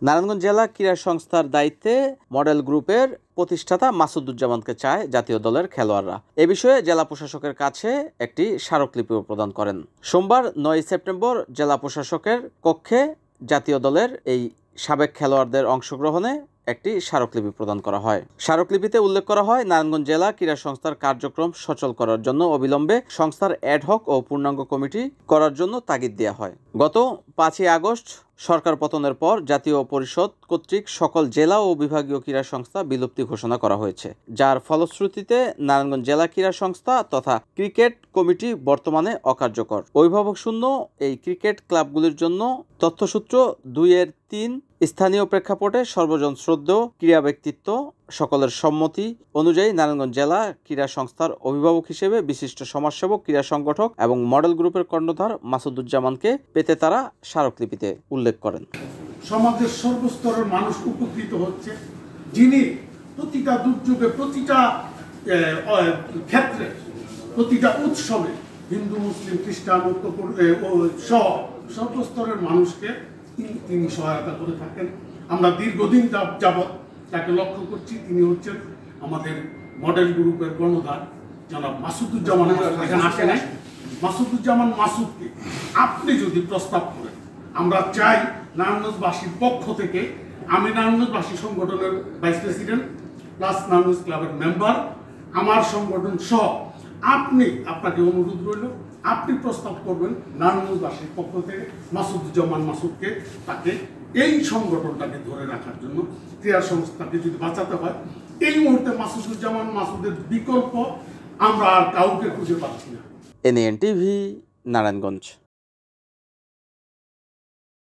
নারায়ণগঞ্জ জেলা ক্রীড়া সংস্থার দায়িত্বে মডেল গ্রুপের প্রতিষ্ঠাতা মাসুদুজ্জামানকে চায় জাতীয় দলের খেলোয়াড়রা। এ বিষয়ে জেলা প্রশাসকের কাছে একটি স্মারকলিপিও প্রদান করেন। সোমবার 9 সেপ্টেম্বর জেলা প্রশাসকের কক্ষে জাতীয় দলের এই সাবেক খেলোয়াড়দের অংশগ্রহণে একটি স্মারকলিপি প্রদান করা হয়। স্মারকলিপিতে উল্লেখ করা হয়, নারায়ণগঞ্জ জেলা ক্রীড়া সংস্থার কার্যক্রম সচল করার জন্য অবিলম্বে সংস্থার অ্যাডহক ও পূর্ণাঙ্গ কমিটি করার জন্য তাগিদ দেওয়া হয়। গত 5 আগস্ট সরকার পতনের পর জাতীয় পরিষদ কর্তৃক সকল জেলা ও বিভাগীয় ক্রীড়া সংস্থা বিলুপ্তি ঘোষণা করা হয়েছে, যার ফলশ্রুতিতে নারায়ণগঞ্জ জেলা ক্রীড়া সংস্থা তথা ক্রিকেট কমিটি বর্তমানে অকার্যকর। অভিভাবক শূন্য এই ক্রিকেট ক্লাবগুলির জন্য তথ্যসূত্র 2-3 স্থানীয় প্রেক্ষাপটে সর্বজন শ্রদ্ধেয় ক্রীড়া ব্যক্তিত্ব সকলের সম্মতি অনুযায়ী নারায়ণগঞ্জ জেলা ক্রীড়া সংস্থার অভিভাবক হিসেবে বিশিষ্ট সমাজসেবক, ক্রীড়া সংগঠক এবং মডেল গ্রুপের কর্ণধার মাসুদুজ্জামানকে পেতে তারা স্মারকলিপিতে উল্লেখ করেন। সমাজের সর্বস্তরের মানুষ উপকৃত হচ্ছে, যিনি প্রতিটা দুর্যোগে, প্রতিটা ক্ষেত্রে, প্রতিটা উৎসবে হিন্দু, মুসলিম, খ্রিস্টান সহ সর্বস্তরের মানুষকে তিনি সহায়তা করে থাকেন। আমরা দীর্ঘদিন যাবৎ তাকে লক্ষ্য করছি। তিনি হচ্ছেন আমাদের মডেল গ্রুপের কর্ণধার জনাব মাসুদুজ্জামান। এখানে আসে নাই মাসুদুজ্জামান মাসুদকে আপনি যদি প্রস্তাব করেন, আমরা চাই নারায়ণগঞ্জবাসীর পক্ষ থেকে, আমি নারায়ণগঞ্জবাসী সংগঠনের ভাইস প্রেসিডেন্ট প্লাস নারায়ণগঞ্জ ক্লাবের মেম্বার, আমার সংগঠন সহ আপনাকে অনুরোধ রইল, আপনি প্রস্তাব করবেন নারায়ণগঞ্জবাসীর পক্ষ থেকে মাসুদুজ্জামান মাসুদকে, তাকে এই সংগঠনটাকে ধরে রাখার জন্য, ক্রীড়া সংস্থাকে যদি বাঁচাতে হয়। এই মুহূর্তে মাসুদুজ্জামান মাসুদের বিকল্প আমরা আর কাউকে খুঁজে পাচ্ছি না। NAN TV, Narayanganj.